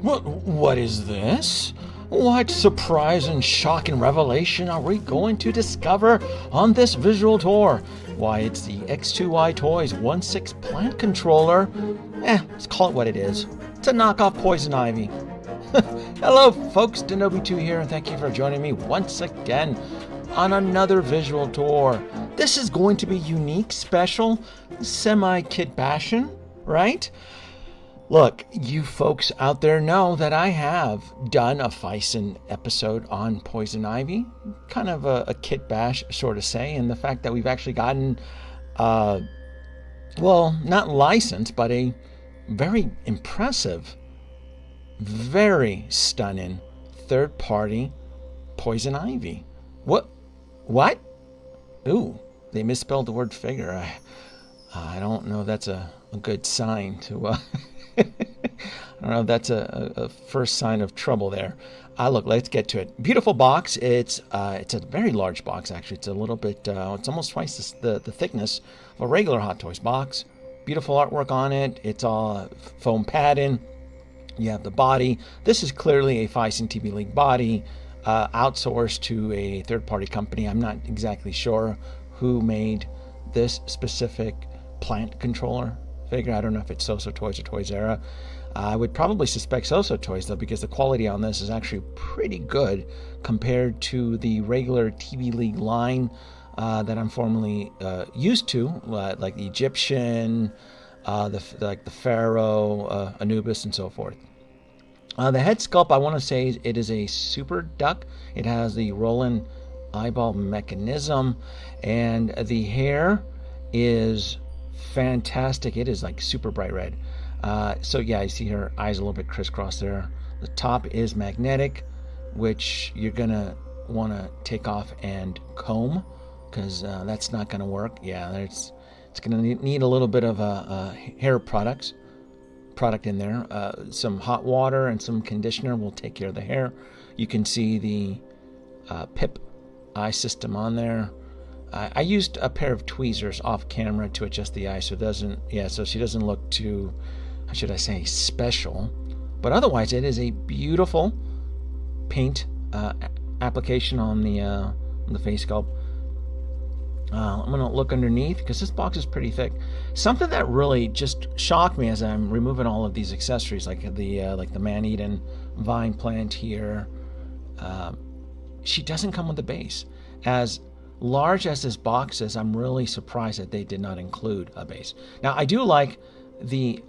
What is this? What surprise and shocking revelation are we going to discover on this visual tour? Why, it's the X2Y Toys 1/6 plant controller. Let's call it what it is. It's a knockoff Poison Ivy. Hello folks, Denobi2 here, and thank you for joining me once again on another visual tour. This is going to be unique, special, semi-kit bashing, right? Look, you folks out there know that I have done a Phicen episode on Poison Ivy, kind of a kit bash, sort of say, and the fact that we've actually gotten, well, not licensed, but a very impressive, very stunning third-party Poison Ivy. What? Ooh, they misspelled the word figure. I don't know if that's a good sign to... I don't know if that's a first sign of trouble there. Look, let's get to it. Beautiful box. It's a very large box, actually. It's a little bit, it's almost twice the thickness of a regular Hot Toys box. Beautiful artwork on it. It's all foam padding. You have the body. This is clearly a Phicen TBLeague body, outsourced to a third-party company. I'm not exactly sure who made this specific plant controller figure. I don't know if it's So-So Toys or Toys Era. I would probably suspect So-So Toys, though, because the quality on this is actually pretty good compared to the regular TBLeague line that I'm formerly used to, like the Egyptian, like the Pharaoh, Anubis, and so forth. The head sculpt, I want to say it is a super duck. It has the rolling eyeball mechanism, and the hair is fantastic. It is like super bright red. So yeah, you see her eyes a little bit crisscrossed there. The top is magnetic, which you're gonna want to take off and comb, because that's not gonna work. Yeah, it's gonna need a little bit of a hair product in there. Some hot water and some conditioner will take care of the hair. You can see the PIP eye system on there. I used a pair of tweezers off camera to adjust the eye so she doesn't look too, how should I say, special. But otherwise, it is a beautiful paint application on the face sculpt. I'm going to look underneath because this box is pretty thick. Something that really just shocked me as I'm removing all of these accessories, like the man-eating vine plant here. She doesn't come with a base. As large as this box is, I'm really surprised that they did not include a base. Now, I do like the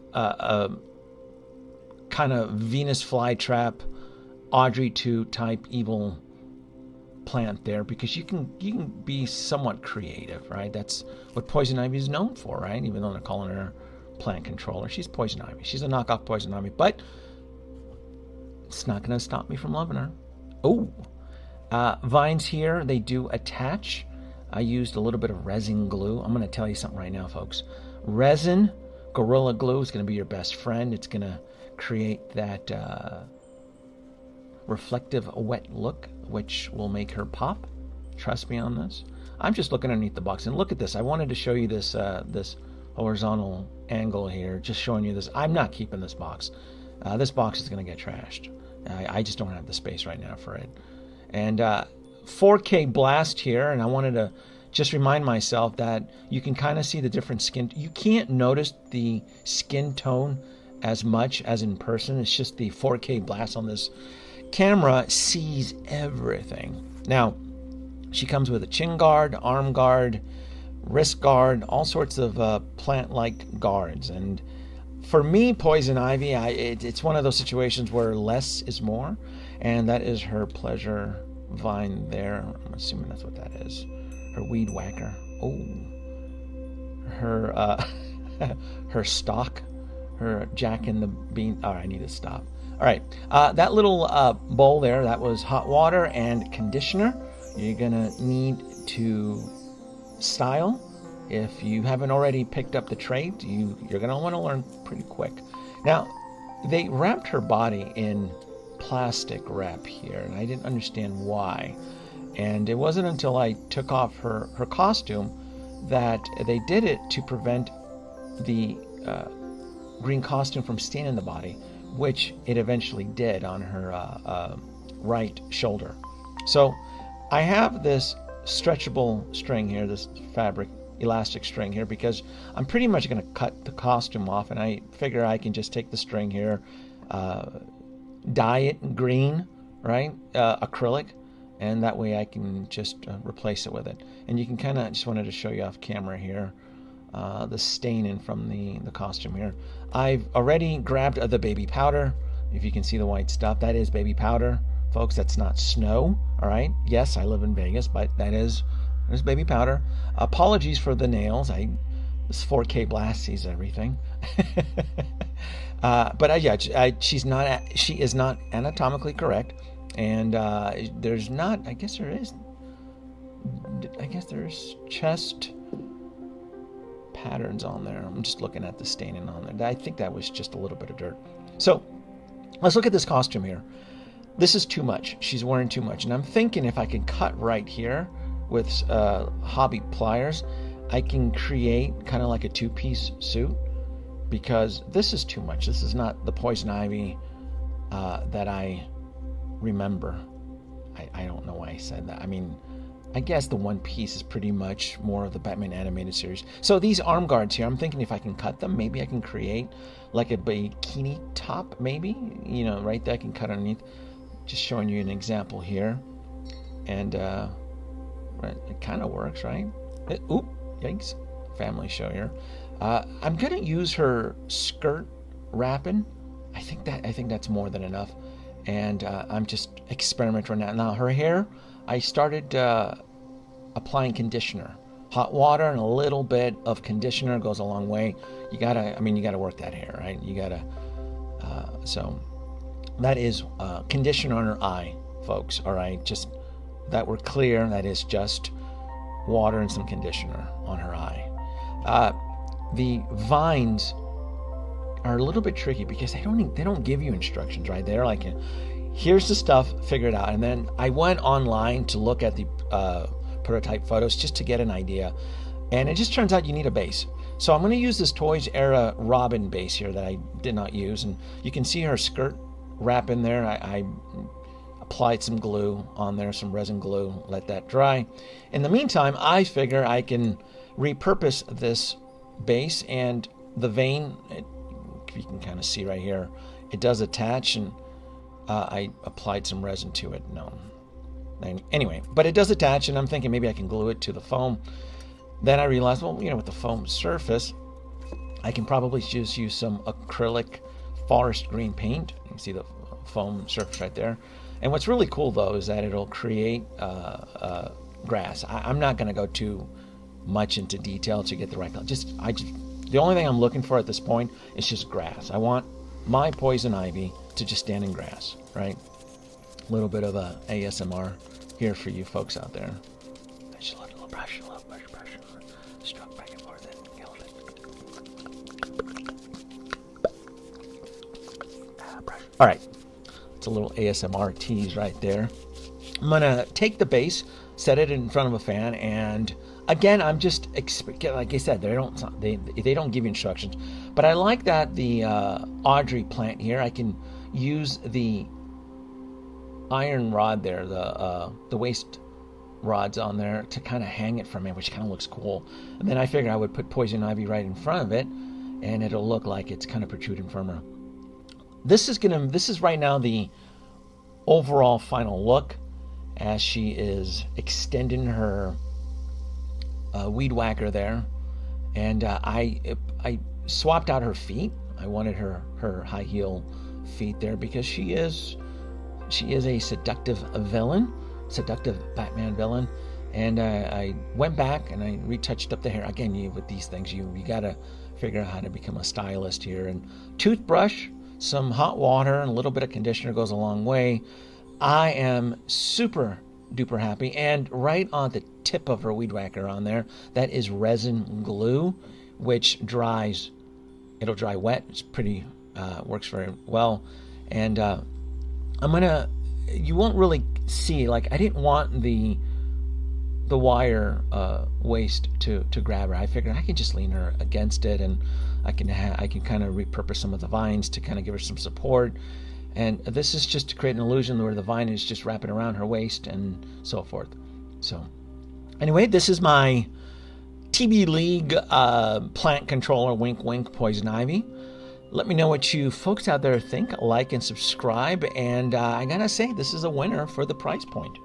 kind of Venus flytrap, Audrey 2 type evil plant there, because you can be somewhat creative, right? That's what Poison Ivy is known for, right? Even though they're calling her plant controller, she's Poison Ivy. She's a knockoff Poison Ivy, but it's not going to stop me from loving her. Oh. Vines here, they do attach. I used a little bit of resin glue. I'm going to tell you something right now, folks. Resin, Gorilla Glue is going to be your best friend. It's going to create that reflective wet look, which will make her pop. Trust me on this. I'm just looking underneath the box, and look at this. I wanted to show you this this horizontal angle here, just showing you this. I'm not keeping this box. This box is going to get trashed. I just don't have the space right now for it. And 4K blast here, and I wanted to just remind myself that you can kind of see the different skin. You can't notice the skin tone as much as in person. It's just the 4K blast on this camera sees everything. Now, she comes with a chin guard, arm guard, wrist guard, all sorts of plant-like guards. And for me, Poison Ivy, it's one of those situations where less is more. And that is her pleasure vine there. I'm assuming that's what that is. Her weed whacker. Oh. Her her stalk. Her Jack and the Bean. All right, I need to stop. All right. That little bowl there, that was hot water and conditioner. You're going to need to style. If you haven't already picked up the trade, you're going to want to learn pretty quick. Now, they wrapped her body in plastic wrap here, and I didn't understand why. And it wasn't until I took off her costume that they did it to prevent the green costume from staining the body, which it eventually did on her right shoulder. So I have this stretchable string here, this fabric elastic string here, because I'm pretty much going to cut the costume off, and I figure I can just take the string here, dye it green, right, acrylic, and that way I can just replace it with it. And you can kind of, just wanted to show you off camera here, the staining from the costume here. I've already grabbed the baby powder. If you can see the white stuff, that is baby powder, folks. That's not snow. All right. Yes, I live in Vegas, but there's baby powder. Apologies for the nails. This 4K blast sees everything. But yeah, she is not anatomically correct, and there's not. I guess there's chest patterns on there. I'm just looking at the staining on there. I think that was just a little bit of dirt. So let's look at this costume here. This is too much. She's wearing too much, and I'm thinking if I can cut right here with hobby pliers, I can create kind of like a two-piece suit, because this is too much. This is not the poison ivy that I remember. I don't know why I said that. I mean, I guess the one piece is pretty much more of the Batman animated series. So these arm guards here, I'm thinking if I can cut them, maybe I can create like a bikini top, maybe, right there I can cut underneath. Just showing you an example here. And right, it kind of works, right? Oop, yikes, family show here. I'm gonna use her skirt wrapping. I think that's more than enough. And I'm just experimenting right now. Her hair, I started applying conditioner, hot water, and a little bit of conditioner goes a long way. You gotta work that hair, right? You gotta. So that is conditioner on her eye, folks. All right, just that we're clear. That is just water and some conditioner on her eye. The vines are a little bit tricky because they don't give you instructions, right? They're like, here's the stuff, figure it out. And then I went online to look at the prototype photos just to get an idea, and it just turns out you need a base. So I'm going to use this Toys Era Robin base here that I did not use, and you can see her skirt wrap in there. I applied some glue on there, some resin glue, let that dry. In the meantime, I figure I can repurpose this base, and the vein, you can kind of see right here, it does attach, and I applied some resin to it. No, anyway, but it does attach, and I'm thinking maybe I can glue it to the foam. Then I realized, well, with the foam surface, I can probably just use some acrylic forest green paint. You can see the foam surface right there. And what's really cool though is that it'll create grass. I'm not going to go too much into detail to get the right color. The only thing I'm looking for at this point is just grass. I want my poison ivy to just stand in grass, right? A little bit of a ASMR here for you folks out there. I just let a little brush, stroke back and forth and killed it. Brush. All right, it's a little ASMR tease right there. I'm gonna take the base, set it in front of a fan, and again, I'm just like I said, they don't give you instructions, but I like that the Audrey plant here. I can use the iron rod there, the waist rods on there to kind of hang it from it, which kind of looks cool. And then I figured I would put poison ivy right in front of it, and it'll look like it's kind of protruding from her. This is right now the overall final look as she is extending her weed whacker there, and I swapped out her feet. I wanted her high heel feet there because she is a seductive Batman villain, and I went back and I retouched up the hair. Again, with these things, you gotta figure out how to become a stylist here. And toothbrush, some hot water, and a little bit of conditioner goes a long way. I am super duper happy, and right on the tip of her weed whacker on there, that is resin glue, which dries. It'll dry wet. It's pretty works very well, and you won't really see, like, I didn't want the the wire waist to grab her. I figured I can just lean her against it, and I can kind of repurpose some of the vines to kind of give her some support. And this is just to create an illusion where the vine is just wrapping around her waist and so forth. So anyway, this is my TBLeague plant controller, wink wink, poison ivy. Let me know what you folks out there think. Like and subscribe. And I gotta say, this is a winner for the price point.